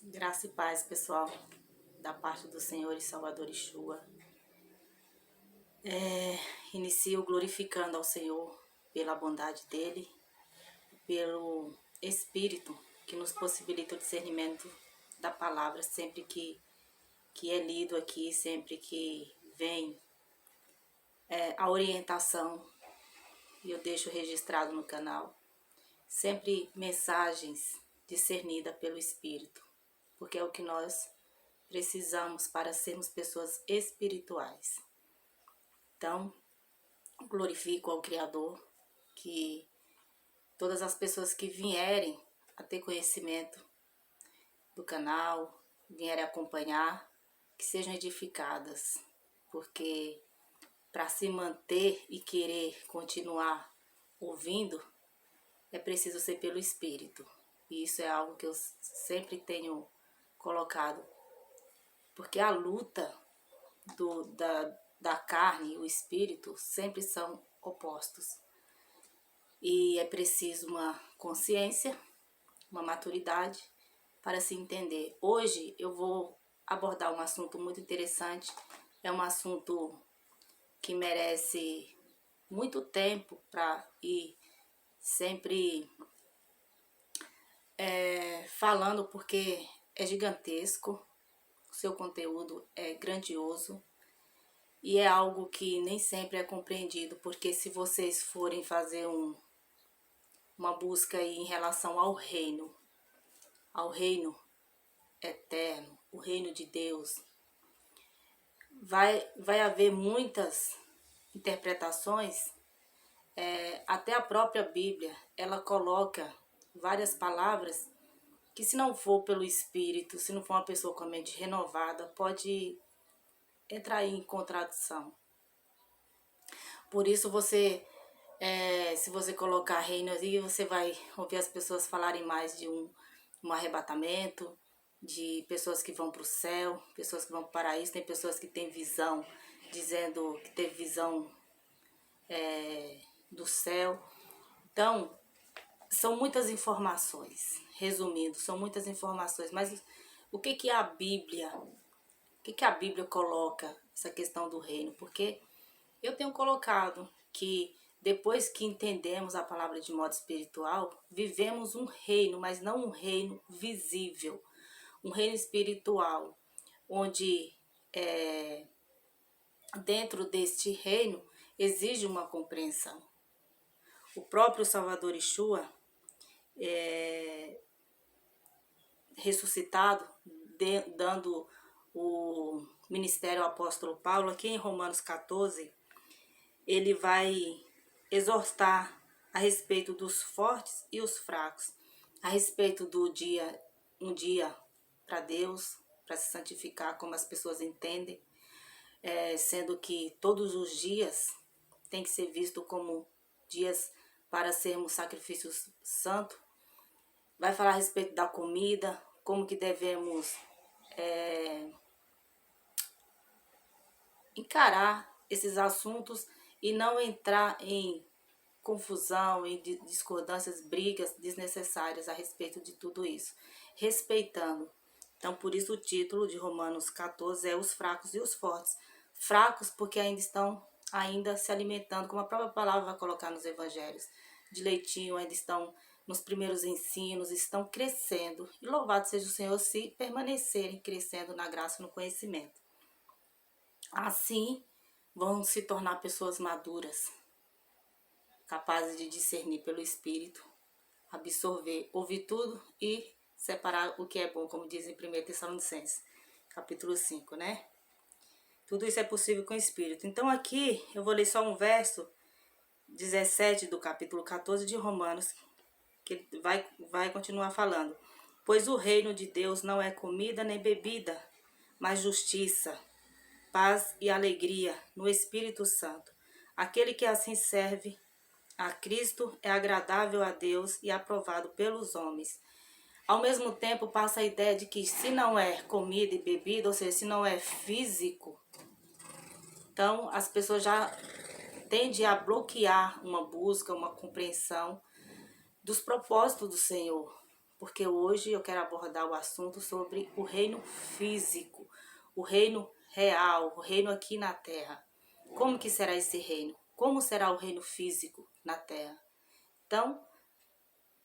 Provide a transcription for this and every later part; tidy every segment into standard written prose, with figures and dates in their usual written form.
Graça e paz, pessoal, da parte do Senhor e Salvador Yeshua. Inicio glorificando ao Senhor pela bondade dEle, pelo Espírito que nos possibilita o discernimento da palavra sempre que é lido aqui, sempre que vem a orientação, e eu deixo registrado no canal, sempre mensagens discernidas pelo Espírito, porque é o que nós precisamos para sermos pessoas espirituais. Então, glorifico ao Criador, que todas as pessoas que vierem a ter conhecimento do canal, vierem acompanhar, que sejam edificadas, porque para se manter e querer continuar ouvindo, é preciso ser pelo Espírito. E isso é algo que eu sempre tenho colocado, porque a luta da carne e o espírito sempre são opostos. E é preciso uma consciência, uma maturidade para se entender. Hoje eu vou abordar um assunto muito interessante, é um assunto que merece muito tempo para ir sempre falando, porque é gigantesco, o seu conteúdo é grandioso e é algo que nem sempre é compreendido, porque se vocês forem fazer uma busca aí em relação ao reino eterno, o reino de Deus, vai haver muitas interpretações. Até a própria Bíblia, ela coloca várias palavras que, se não for pelo Espírito, se não for uma pessoa com a mente renovada, pode entrar em contradição. Por isso se você colocar reino aí, você vai ouvir as pessoas falarem mais de um arrebatamento, de pessoas que vão para o céu, pessoas que vão para o paraíso. Tem pessoas que têm visão, dizendo que teve visão do céu. Então, são muitas informações, resumindo, são muitas informações. Mas o que a Bíblia, coloca essa questão do reino? Porque eu tenho colocado que depois que entendemos a palavra de modo espiritual, vivemos um reino, mas não um reino visível. Um reino espiritual, onde dentro deste reino exige uma compreensão. O próprio Salvador Yeshua, ressuscitado, dando o ministério ao apóstolo Paulo, aqui em Romanos 14, ele vai exortar a respeito dos fortes e os fracos, a respeito do um dia para Deus, para se santificar, como as pessoas entendem, sendo que todos os dias tem que ser visto como dias para sermos sacrifícios santos. Vai falar a respeito da comida, como que devemos encarar esses assuntos e não entrar em confusão, em discordâncias, brigas desnecessárias a respeito de tudo isso, respeitando. Então, por isso o título de Romanos 14 é os fracos e os fortes. Fracos porque ainda estão se alimentando, como a própria palavra vai colocar nos evangelhos, de leitinho, ainda estão nos primeiros ensinos, estão crescendo. E louvado seja o Senhor se permanecerem crescendo na graça e no conhecimento. Assim, vão se tornar pessoas maduras, capazes de discernir pelo Espírito, absorver, ouvir tudo e separar o que é bom, como diz em 1 Tessalonicenses, capítulo 5, né? Tudo isso é possível com o Espírito. Então aqui eu vou ler só um verso 17 do capítulo 14 de Romanos, que vai continuar falando. Pois o reino de Deus não é comida nem bebida, mas justiça, paz e alegria no Espírito Santo. Aquele que assim serve a Cristo é agradável a Deus e aprovado pelos homens. Ao mesmo tempo, passa a ideia de que se não é comida e bebida, ou seja, se não é físico, então as pessoas já tendem a bloquear uma busca, uma compreensão dos propósitos do Senhor. porque hoje eu quero abordar o assunto sobre o reino físico, o reino real, o reino aqui na terra. Como que será esse reino? Como será o reino físico na terra? Então,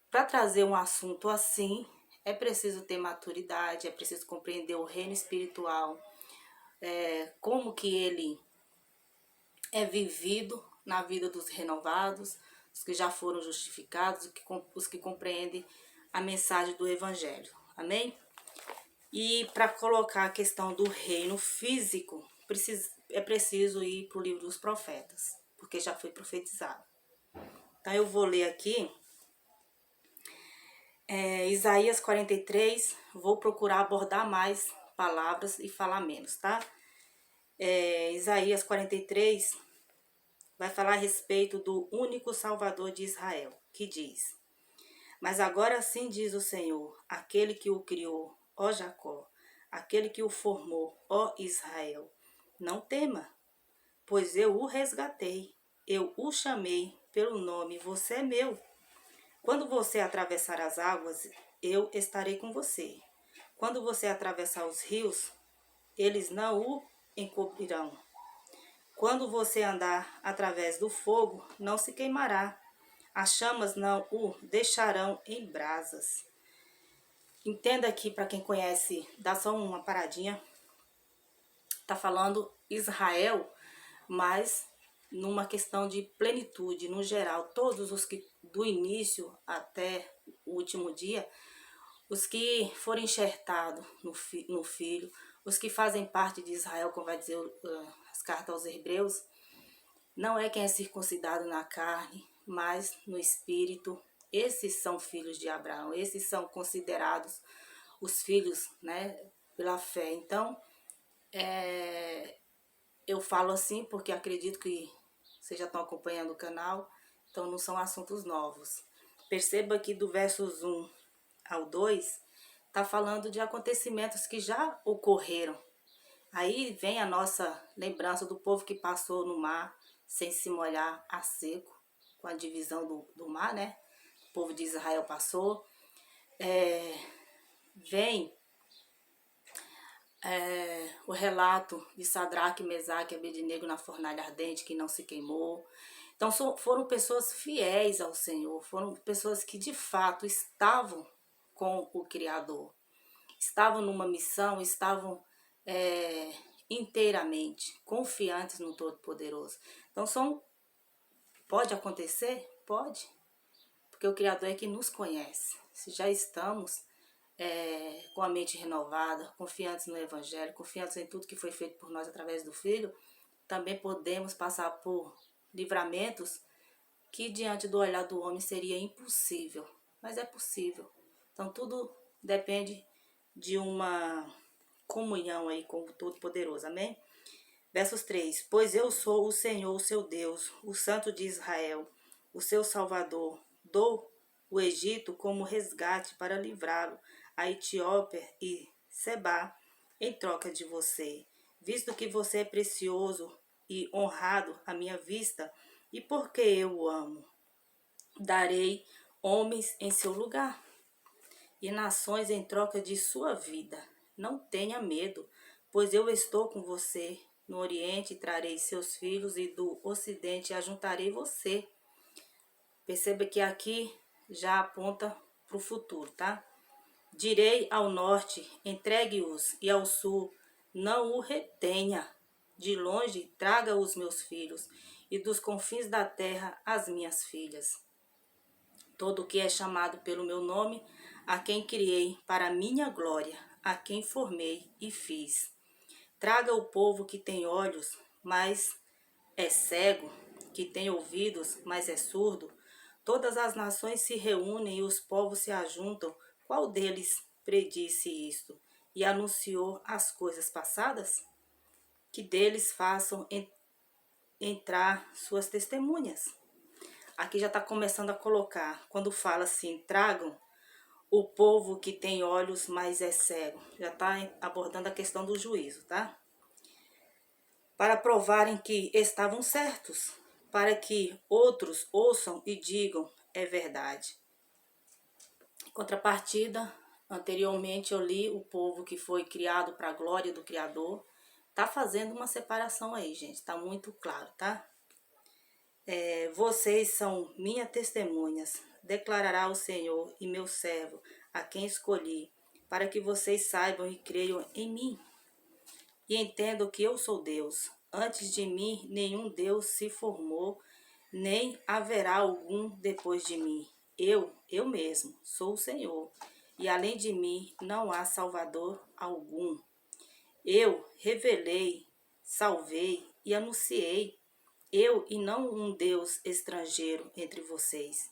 para trazer um assunto assim, é preciso ter maturidade, é preciso compreender o reino espiritual, como que ele é vivido na vida dos renovados, os que já foram justificados, os que compreendem a mensagem do Evangelho. Amém? E para colocar a questão do reino físico, é preciso ir para o livro dos profetas, porque já foi profetizado. Então eu vou ler aqui Isaías 43, vou procurar abordar mais palavras e falar menos, tá? Isaías 43 vai falar a respeito do único Salvador de Israel, que diz: Mas agora sim diz o Senhor, aquele que o criou, ó Jacó, aquele que o formou, ó Israel, não tema, pois eu o resgatei, eu o chamei pelo nome, você é meu. Quando você atravessar as águas, eu estarei com você. Quando você atravessar os rios, eles não o encobrirão. Quando você andar através do fogo, não se queimará. As chamas não o deixarão em brasas. Entenda aqui, para quem conhece, dá só uma paradinha. Tá falando Israel, mas numa questão de plenitude, no geral, todos os que do início até o último dia, os que foram enxertados no Filho, os que fazem parte de Israel, como vai dizer as cartas aos Hebreus, não é quem é circuncidado na carne, mas no Espírito. Esses são filhos de Abraão, esses são considerados os filhos, né, pela fé. Então, eu falo assim porque acredito que vocês já estão acompanhando o canal, então não são assuntos novos. Perceba que do versos 1 ao 2, está falando de acontecimentos que já ocorreram. Aí vem a nossa lembrança do povo que passou no mar sem se molhar a seco, com a divisão do mar, né? O povo de Israel passou. Vem o relato de Sadraque, Mesaque e Abednego na fornalha ardente que não se queimou. Então foram pessoas fiéis ao Senhor, foram pessoas que de fato estavam com o Criador, estavam numa missão, estavam inteiramente confiantes no Todo-Poderoso. Então pode acontecer? Pode, porque o Criador é que nos conhece. Se já estamos com a mente renovada, confiantes no Evangelho, confiantes em tudo que foi feito por nós através do Filho, também podemos passar por livramentos que diante do olhar do homem seria impossível, mas é possível. Então tudo depende de uma comunhão aí com o Todo-Poderoso, amém? Versos 3, pois eu sou o Senhor, o seu Deus, o Santo de Israel, o seu Salvador, dou o Egito como resgate para livrá-lo, a Etiópia e Sebá, em troca de você, visto que você é precioso e honrado à minha vista, e porque eu o amo, darei homens em seu lugar e nações em troca de sua vida. Não tenha medo, pois eu estou com você. No Oriente trarei seus filhos e do Ocidente ajuntarei você. Perceba que aqui já aponta para o futuro, tá? Direi ao norte, entregue-os, e ao sul, não o retenha. De longe, traga os meus filhos, e dos confins da terra, as minhas filhas. Todo o que é chamado pelo meu nome, a quem criei para a minha glória, a quem formei e fiz. Traga o povo que tem olhos, mas é cego, que tem ouvidos, mas é surdo. Todas as nações se reúnem e os povos se ajuntam. Qual deles predisse isto e anunciou as coisas passadas? Que deles façam entrar suas testemunhas. Aqui já está começando a colocar, quando fala assim, tragam o povo que tem olhos, mas é cego. Já está abordando a questão do juízo, tá? Para provarem que estavam certos, para que outros ouçam e digam, é verdade. Contrapartida, anteriormente eu li o povo que foi criado para a glória do Criador. Tá fazendo uma separação aí, gente. Tá muito claro, tá? Vocês são minhas testemunhas, declarará o Senhor e meu servo, a quem escolhi, para que vocês saibam e creiam em mim, e entendam que eu sou Deus. Antes de mim, nenhum Deus se formou, nem haverá algum depois de mim. Eu mesmo, sou o Senhor, e além de mim não há Salvador algum. Eu revelei, salvei e anunciei, eu e não um Deus estrangeiro entre vocês.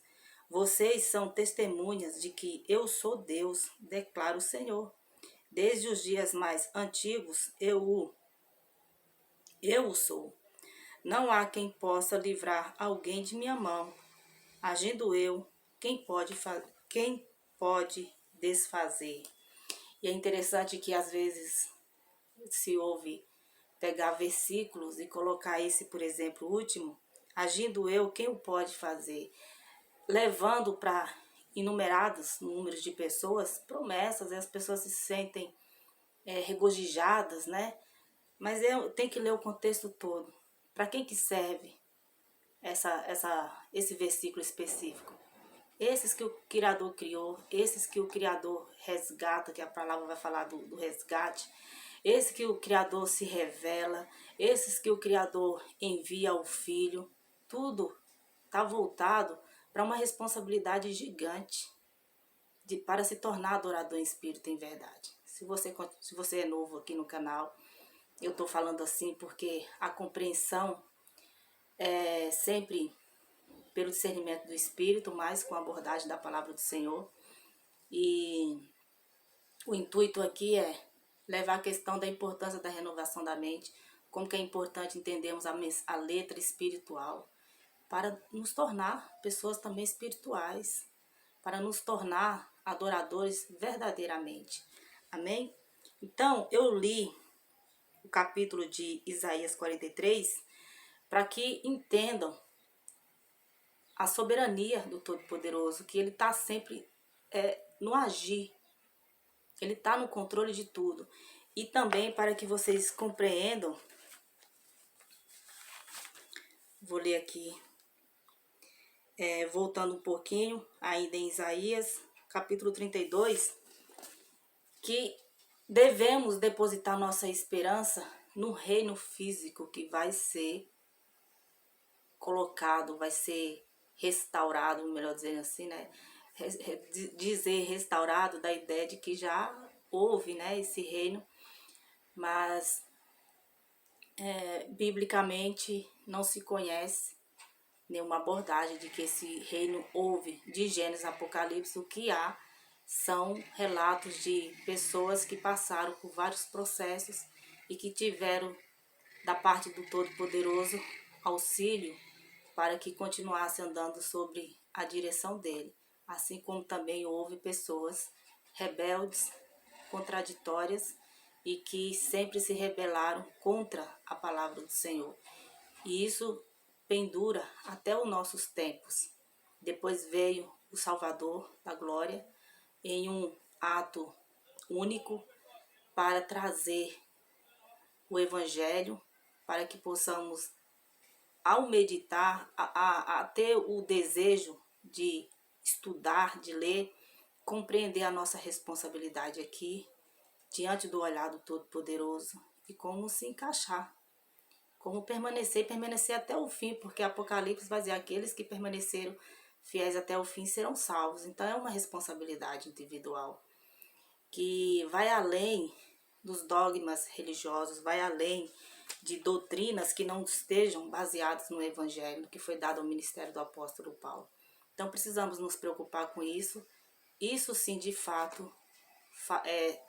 Vocês são testemunhas de que eu sou Deus, declara o Senhor. Desde os dias mais antigos, eu o sou. Não há quem possa livrar alguém de minha mão. Agindo eu, quem pode desfazer? E é interessante que às vezes se ouve pegar versículos e colocar esse, por exemplo, último, agindo eu, quem o pode fazer? Levando para inumerados números de pessoas promessas, e as pessoas se sentem regozijadas, né? Mas tem que ler o contexto todo. Para quem que serve esse versículo específico? Esses que o Criador criou, esses que o Criador resgata, que a palavra vai falar do resgate, esses que o Criador se revela, esses que o Criador envia ao Filho, tudo está voltado para uma responsabilidade gigante para se tornar adorador em espírito e em verdade. Se você é novo aqui no canal, eu estou falando assim porque a compreensão é sempre pelo discernimento do Espírito, mais com a abordagem da palavra do Senhor. E o intuito aqui é levar a questão da importância da renovação da mente, como que é importante entendermos a letra espiritual, para nos tornar pessoas também espirituais, para nos tornar adoradores verdadeiramente. Amém? Então, eu li o capítulo de Isaías 43 para que entendam a soberania do Todo-Poderoso, que ele está sempre no agir, ele está no controle de tudo. E também para que vocês compreendam, vou ler aqui, voltando um pouquinho, ainda em Isaías, capítulo 32, que devemos depositar nossa esperança no reino físico que vai ser colocado, vai ser restaurado, melhor dizendo assim, né? Dizer restaurado da ideia de que já houve, né, esse reino, mas biblicamente não se conhece nenhuma abordagem de que esse reino houve. De Gênesis a Apocalipse, o que há são relatos de pessoas que passaram por vários processos e que tiveram da parte do Todo-Poderoso auxílio para que continuasse andando sobre a direção dele. Assim como também houve pessoas rebeldes, contraditórias e que sempre se rebelaram contra a palavra do Senhor. E isso pendura até os nossos tempos. Depois veio o Salvador da glória em um ato único para trazer o Evangelho, para que possamos, ao meditar, a ter o desejo de estudar, de ler, compreender a nossa responsabilidade aqui, diante do olhar do Todo-Poderoso, e como se encaixar, como permanecer até o fim, porque Apocalipse vai dizer, aqueles que permaneceram fiéis até o fim serão salvos. Então é uma responsabilidade individual, que vai além dos dogmas religiosos, vai além de doutrinas que não estejam baseadas no Evangelho que foi dado ao ministério do apóstolo Paulo. Então precisamos nos preocupar com isso. Isso sim, de fato,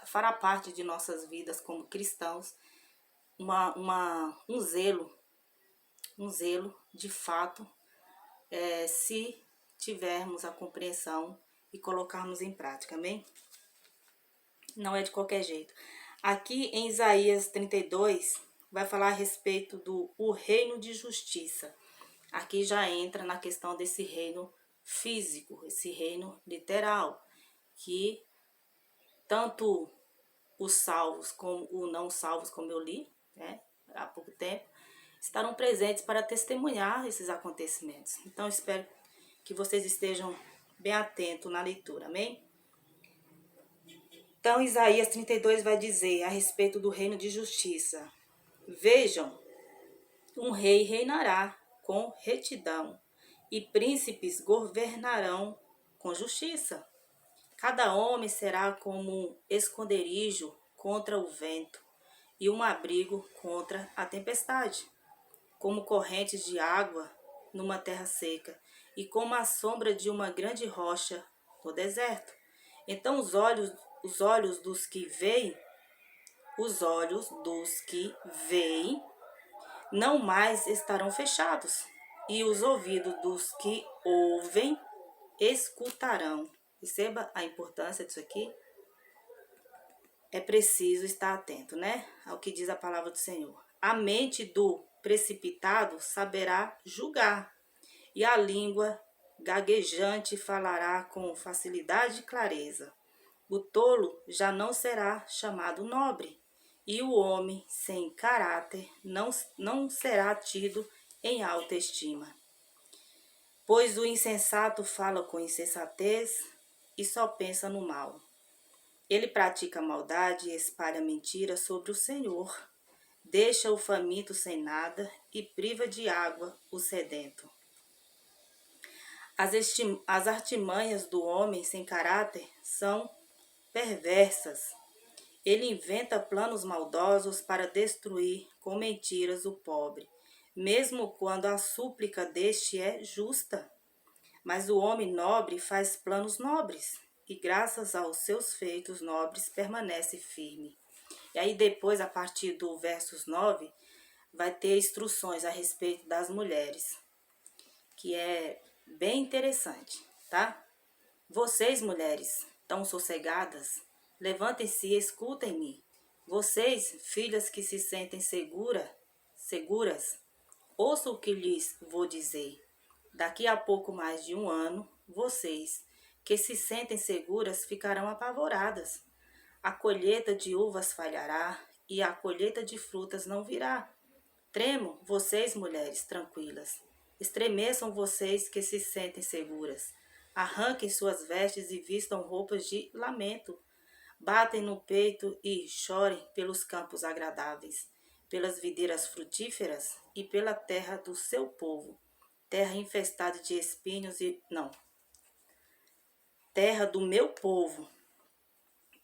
fará parte de nossas vidas como cristãos, um zelo de fato, se tivermos a compreensão e colocarmos em prática, amém? Não é de qualquer jeito. Aqui em Isaías 32, vai falar a respeito do reino de justiça. Aqui já entra na questão desse reino físico, esse reino literal. que tanto os salvos como os não salvos, como eu li, né, há pouco tempo, estarão presentes para testemunhar esses acontecimentos. Então, espero que vocês estejam bem atentos na leitura, amém? Então, Isaías 32 vai dizer a respeito do reino de justiça: vejam, um rei reinará com retidão, e príncipes governarão com justiça. Cada homem será como um esconderijo contra o vento e um abrigo contra a tempestade, como correntes de água numa terra seca e como a sombra de uma grande rocha no deserto. Então os olhos dos que veem, não mais estarão fechados, e os ouvidos dos que ouvem escutarão. Perceba a importância disso aqui. É preciso estar atento, né, ao que diz a palavra do Senhor. A mente do precipitado saberá julgar, e a língua gaguejante falará com facilidade e clareza. O tolo já não será chamado nobre, e o homem sem caráter não será tido em alta estima. Pois o insensato fala com insensatez e só pensa no mal. Ele pratica maldade e espalha mentira sobre o Senhor. Deixa o faminto sem nada e priva de água o sedento. As artimanhas do homem sem caráter são perversas. Ele inventa planos maldosos para destruir com mentiras o pobre, mesmo quando a súplica deste é justa. Mas o homem nobre faz planos nobres, e graças aos seus feitos nobres permanece firme. E aí depois, a partir do versos 9, vai ter instruções a respeito das mulheres, que é bem interessante, tá? Vocês, mulheres, tão sossegadas, levantem-se e escutem-me. Vocês, filhas que se sentem seguras, ouçam o que lhes vou dizer. Daqui a pouco mais de um ano, vocês, que se sentem seguras, ficarão apavoradas. A colheita de uvas falhará e a colheita de frutas não virá. Tremam, vocês, mulheres tranquilas. Estremeçam vocês que se sentem seguras. Arranquem suas vestes e vistam roupas de lamento. Batem no peito e chorem pelos campos agradáveis, pelas videiras frutíferas e pela terra do seu povo. Terra infestada de espinhos terra do meu povo.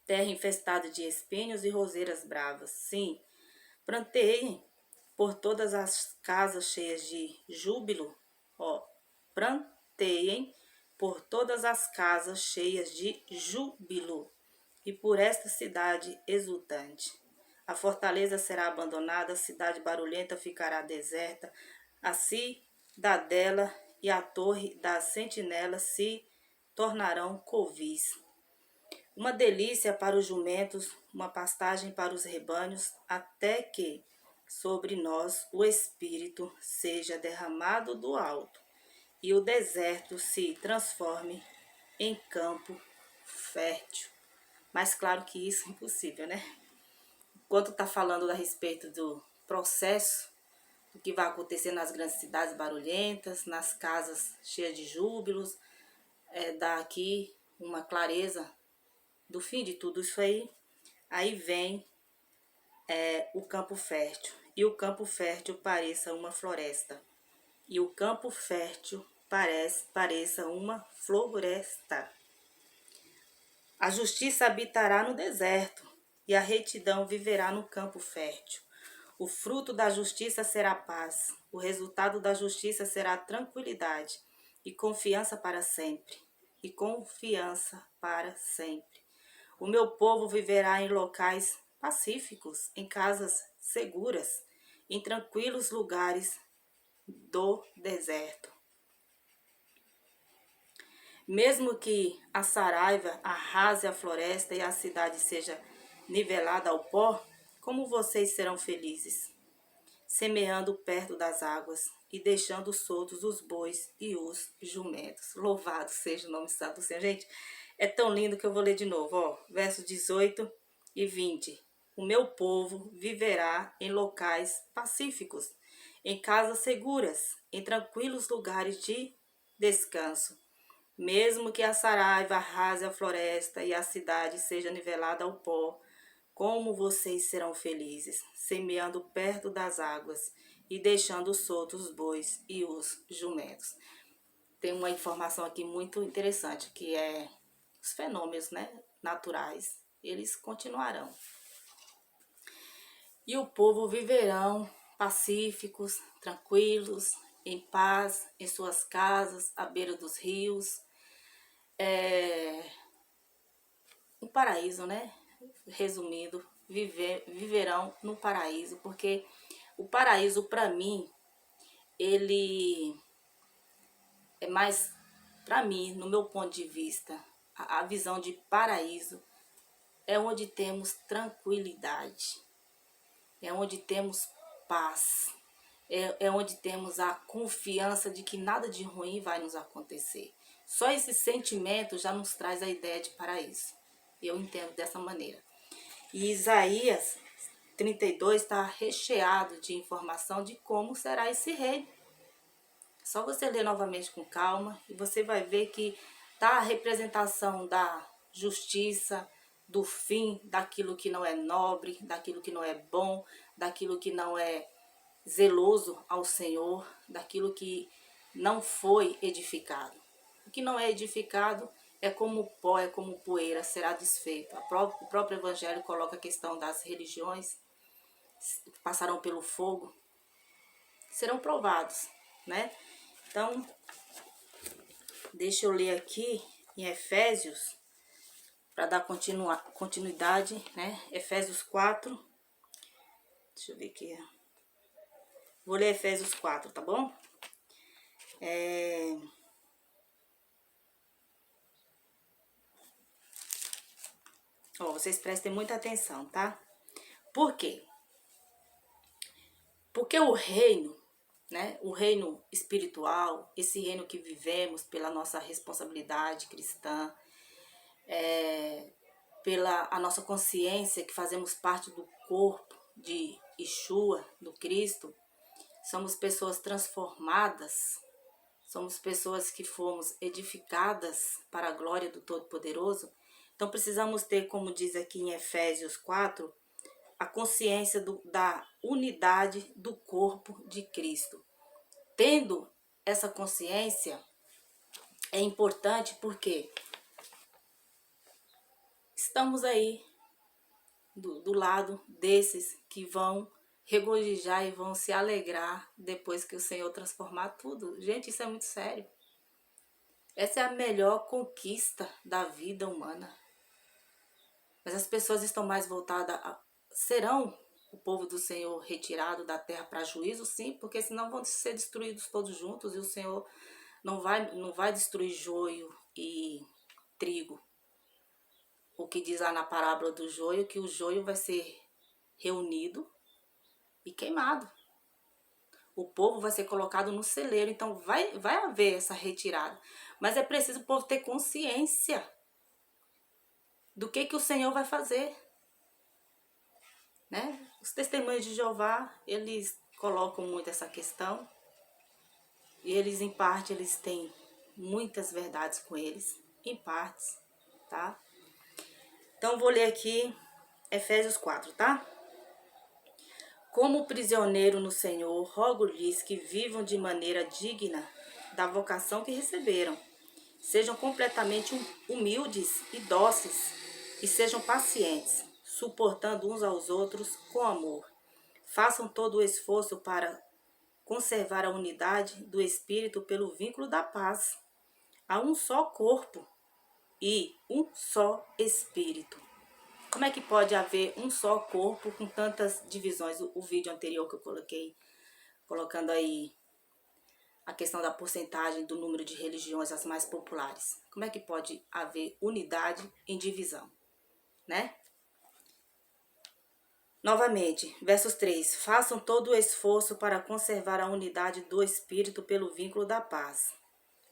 Terra infestada de espinhos e roseiras bravas. Sim, planteiem por todas as casas cheias de júbilo, planteiem por todas as casas cheias de júbilo, e por esta cidade exultante. A fortaleza será abandonada, a cidade barulhenta ficará deserta, a cidadela e a torre das sentinelas se tornarão covis. Uma delícia para os jumentos, uma pastagem para os rebanhos, até que sobre nós o Espírito seja derramado do alto e o deserto se transforme em campo fértil. Mas claro que isso é impossível, né? Enquanto está falando a respeito do processo, do que vai acontecer nas grandes cidades barulhentas, nas casas cheias de júbilos, dá aqui uma clareza do fim de tudo isso aí. Aí vem o campo fértil. E o campo fértil pareça uma floresta. E o campo fértil pareça uma floresta. A justiça habitará no deserto, e a retidão viverá no campo fértil. O fruto da justiça será paz, o resultado da justiça será tranquilidade e confiança para sempre. E confiança para sempre. O meu povo viverá em locais pacíficos, em casas seguras, em tranquilos lugares do deserto. Mesmo que a saraiva arrase a floresta e a cidade seja nivelada ao pó, como vocês serão felizes, semeando perto das águas e deixando soltos os bois e os jumentos. Louvado seja o nome santo do Senhor. Gente, É tão lindo que eu vou ler de novo, ó. Versos 18 e 20. O meu povo viverá em locais pacíficos, em casas seguras, em tranquilos lugares de descanso. Mesmo que a saraiva arrase a floresta e a cidade seja nivelada ao pó, como vocês serão felizes, semeando perto das águas e deixando soltos os bois e os jumentos. Tem uma informação aqui muito interessante, que é os fenômenos, né, naturais, eles continuarão. E o povo viverão pacíficos, tranquilos, em paz, em suas casas, à beira dos rios. Um paraíso, né? Resumindo, viverão no paraíso, porque o paraíso, para mim, ele é mais, para mim, no meu ponto de vista, a visão de paraíso é onde temos tranquilidade, é onde temos paz, é onde temos a confiança de que nada de ruim vai nos acontecer. Só esse sentimento já nos traz a ideia de paraíso. Eu entendo dessa maneira. E Isaías 32 está recheado de informação de como será esse reino. Só você ler novamente com calma e você vai ver que tá a representação da justiça, do fim daquilo que não é nobre, daquilo que não é bom, daquilo que não é zeloso ao Senhor, daquilo que não foi edificado. O que não é edificado é como pó, é como poeira, será desfeito. O próprio Evangelho coloca a questão das religiões, que passarão pelo fogo, serão provados, né? Então, deixa eu ler aqui em Efésios, para dar continuidade, né? Efésios 4, deixa eu ver aqui. Vou ler Efésios 4, tá bom? Ó, vocês prestem muita atenção, tá? Por quê? Porque o reino, né? O reino espiritual, esse reino que vivemos pela nossa responsabilidade cristã, pela a nossa consciência que fazemos parte do corpo de Yeshua, do Cristo, somos pessoas transformadas, somos pessoas que fomos edificadas para a glória do Todo-Poderoso. Então precisamos ter, como diz aqui em Efésios 4, a consciência da unidade do corpo de Cristo. Tendo essa consciência, é importante porque estamos aí do lado desses que vão regozijar e vão se alegrar depois que o Senhor transformar tudo. Gente, isso é muito sério. Essa é a melhor conquista da vida humana. Mas as pessoas estão mais voltadas serão o povo do Senhor retirado da terra para juízo? Sim, porque senão vão ser destruídos todos juntos e o Senhor não vai destruir joio e trigo. O que diz lá na parábola do joio, que o joio vai ser reunido e queimado. O povo vai ser colocado no celeiro, então vai haver essa retirada. Mas é preciso o povo ter consciência do que o Senhor vai fazer, né? Os testemunhos de Jeová, eles colocam muito essa questão. E eles, em parte, eles têm muitas verdades com eles, em partes, tá? Então, vou ler aqui Efésios 4, tá? Como prisioneiro no Senhor, rogo-lhes que vivam de maneira digna da vocação que receberam. Sejam completamente humildes e dóceis e sejam pacientes, suportando uns aos outros com amor. Façam todo o esforço para conservar a unidade do Espírito pelo vínculo da paz. Há um só corpo e um só Espírito. Como é que pode haver um só corpo com tantas divisões? O vídeo anterior que eu coloquei, colocando aí a questão da porcentagem do número de religiões as mais populares. Como é que pode haver unidade em divisão, né? Novamente, versos 3. Façam todo o esforço para conservar a unidade do Espírito pelo vínculo da paz.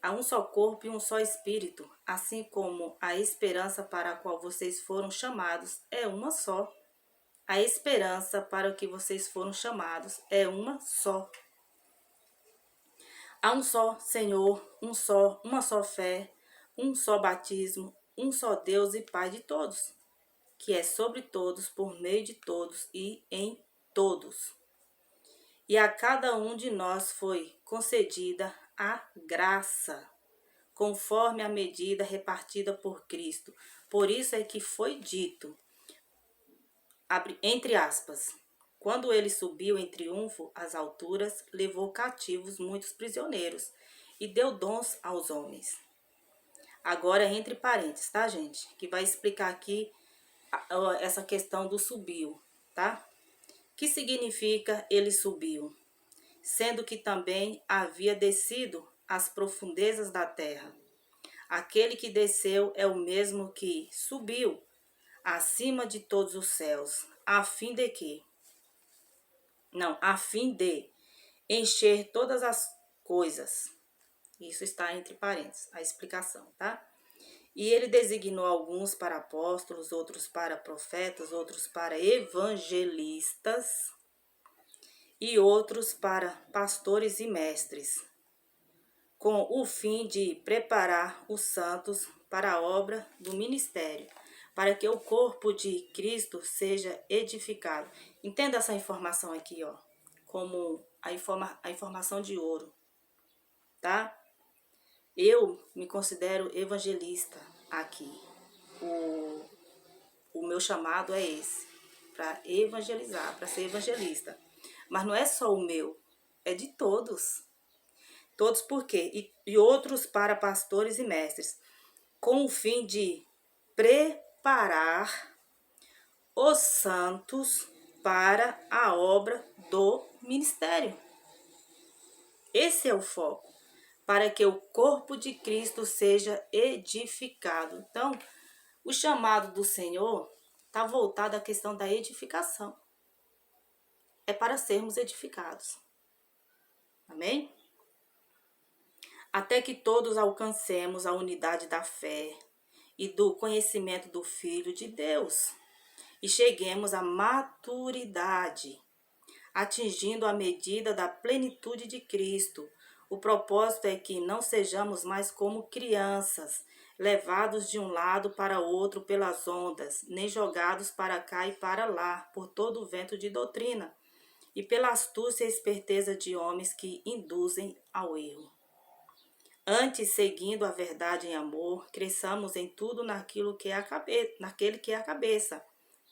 Há um só corpo e um só espírito, assim como a esperança para a qual vocês foram chamados é uma só. A esperança para o que vocês foram chamados é uma só. Há um só Senhor, uma só fé, um só batismo, um só Deus e Pai de todos, que é sobre todos, por meio de todos e em todos. E a cada um de nós foi concedida a graça, conforme a medida repartida por Cristo. Por isso é que foi dito, entre aspas, quando ele subiu em triunfo às alturas, levou cativos muitos prisioneiros e deu dons aos homens. Agora, entre parênteses, tá, gente? Que vai explicar aqui essa questão do subiu, tá? Que significa ele subiu? Sendo que também havia descido às profundezas da terra. Aquele que desceu é o mesmo que subiu acima de todos os céus, a fim de encher todas as coisas. Isso está entre parênteses, a explicação, tá? E ele designou alguns para apóstolos, outros para profetas, outros para evangelistas e outros para pastores e mestres, com o fim de preparar os santos para a obra do ministério, para que o corpo de Cristo seja edificado. Entenda essa informação aqui, ó, como a informação de ouro, tá? Eu me considero evangelista aqui. O meu chamado é esse, para evangelizar, para ser evangelista. Mas não é só o meu, é de todos. Todos por quê? E outros para pastores e mestres, com o fim de preparar os santos para a obra do ministério. Esse é o foco, para que o corpo de Cristo seja edificado. Então, o chamado do Senhor está voltado à questão da edificação. É para sermos edificados. Amém? Até que todos alcancemos a unidade da fé e do conhecimento do Filho de Deus e cheguemos à maturidade, atingindo a medida da plenitude de Cristo. O propósito é que não sejamos mais como crianças, levados de um lado para outro pelas ondas, nem jogados para cá e para lá por todo o vento de doutrina e pela astúcia e esperteza de homens que induzem ao erro. Antes, seguindo a verdade em amor, cresçamos em tudo naquele que é a cabeça,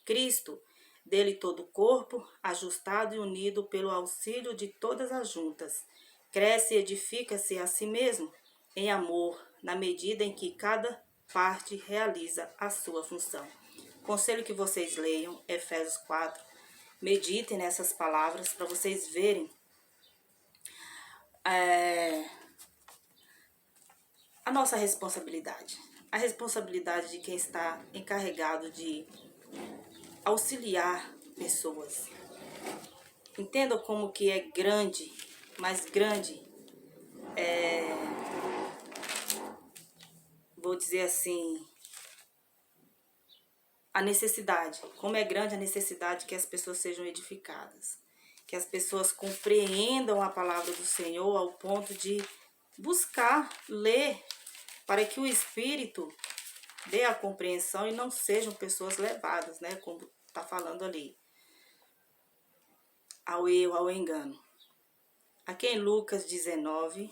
Cristo. Dele todo o corpo, ajustado e unido pelo auxílio de todas as juntas, cresce e edifica-se a si mesmo em amor, na medida em que cada parte realiza a sua função. Conselho que vocês leiam Efésios 4, meditem nessas palavras para vocês verem a nossa responsabilidade. A responsabilidade de quem está encarregado de auxiliar pessoas. Entenda como que é grande, mas grande, vou dizer assim, a necessidade. Como é grande a necessidade que as pessoas sejam edificadas. Que as pessoas compreendam a palavra do Senhor ao ponto de buscar, ler, para que o Espírito dê a compreensão e não sejam pessoas levadas, né? Como está falando ali, ao erro, ao engano. Aqui em Lucas 19,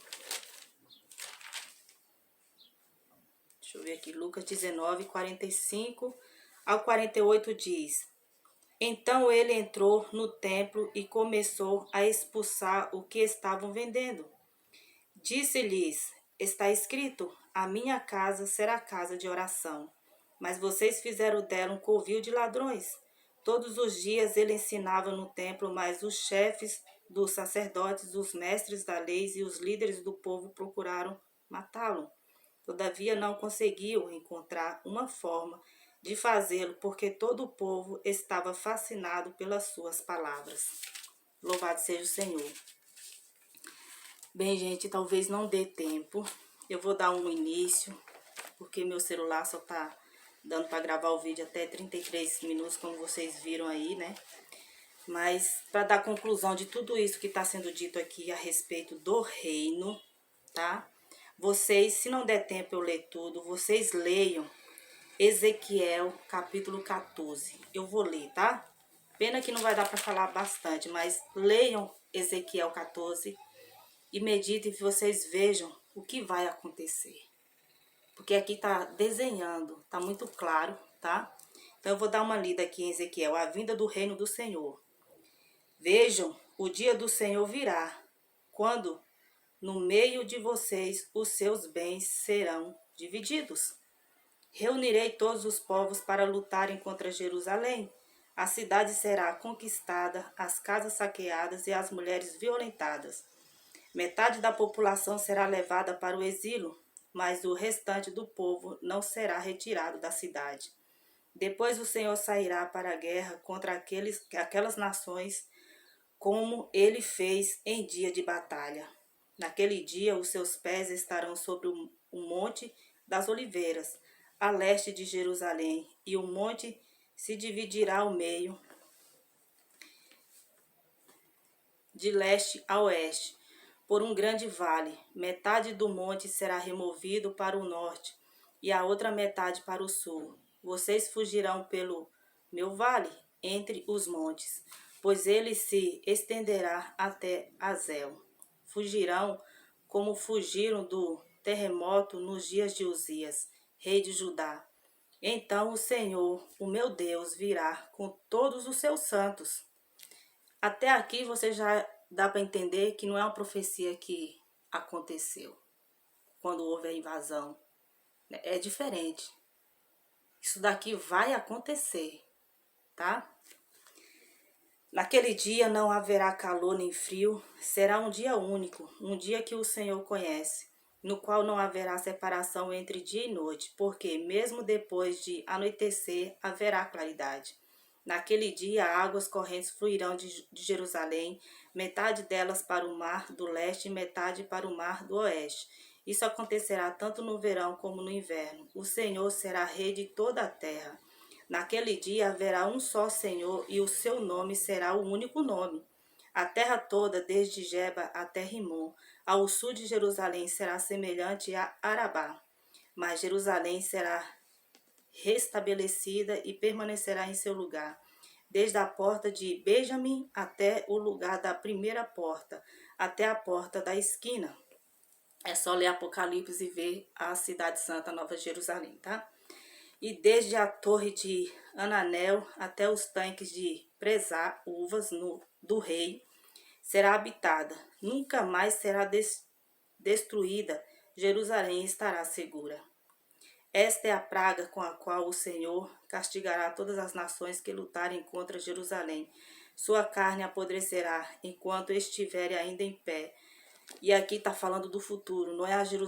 deixa eu ver aqui, Lucas 19, 45 ao 48 diz: Então ele entrou no templo e começou a expulsar o que estavam vendendo. Disse-lhes: Está escrito, a minha casa será casa de oração, mas vocês fizeram dela um covil de ladrões. Todos os dias ele ensinava no templo, mas os chefes dos sacerdotes, os mestres da lei e os líderes do povo procuraram matá-lo. Todavia não conseguiu encontrar uma forma de fazê-lo, porque todo o povo estava fascinado pelas suas palavras. Louvado seja o Senhor. Bem, gente, talvez não dê tempo Eu vou dar um início, porque meu celular só tá dando para gravar o vídeo até 33 minutos, como vocês viram aí, né? Mas para dar conclusão de tudo isso que está sendo dito aqui a respeito do reino, tá? Vocês, se não der tempo eu ler tudo, vocês leiam Ezequiel capítulo 14. Eu vou ler, tá? Pena que não vai dar para falar bastante, mas leiam Ezequiel 14 e meditem e vocês vejam o que vai acontecer. Porque aqui tá desenhando, tá muito claro, tá? Então eu vou dar uma lida aqui em Ezequiel, a vinda do reino do Senhor. Vejam, o dia do Senhor virá, quando no meio de vocês os seus bens serão divididos. Reunirei todos os povos para lutarem contra Jerusalém. A cidade será conquistada, as casas saqueadas e as mulheres violentadas. Metade da população será levada para o exílio, mas o restante do povo não será retirado da cidade. Depois o Senhor sairá para a guerra contra aquelas nações, como ele fez em dia de batalha. Naquele dia os seus pés estarão sobre o monte das oliveiras, a leste de Jerusalém, e o monte se dividirá ao meio, de leste a oeste, por um grande vale. Metade do monte será removido para o norte e a outra metade para o sul. Vocês fugirão pelo meu vale, entre os montes, pois ele se estenderá até Azel. Fugirão como fugiram do terremoto nos dias de Uzias, rei de Judá. Então o Senhor, o meu Deus, virá com todos os seus santos. Até aqui você já dá para entender que não é uma profecia que aconteceu quando houve a invasão. É diferente. Isso daqui vai acontecer, tá? Naquele dia não haverá calor nem frio, será um dia único, um dia que o Senhor conhece, no qual não haverá separação entre dia e noite, porque mesmo depois de anoitecer haverá claridade. Naquele dia águas correntes fluirão de Jerusalém, metade delas para o mar do leste e metade para o mar do oeste. Isso acontecerá tanto no verão como no inverno. O Senhor será rei de toda a terra. Naquele dia haverá um só Senhor e o seu nome será o único nome. A terra toda, desde Geba até Rimon, ao sul de Jerusalém, será semelhante a Arabá. Mas Jerusalém será restabelecida e permanecerá em seu lugar, desde a porta de Benjamim até o lugar da primeira porta, até a porta da esquina. É só ler Apocalipse e ver a cidade santa, Nova Jerusalém, tá? E desde a torre de Ananel até os tanques de presar uvas do rei, será habitada. Nunca mais será destruída. Jerusalém estará segura. Esta é a praga com a qual o Senhor castigará todas as nações que lutarem contra Jerusalém. Sua carne apodrecerá enquanto estiver ainda em pé. E aqui está falando do futuro, não é a Jerusalém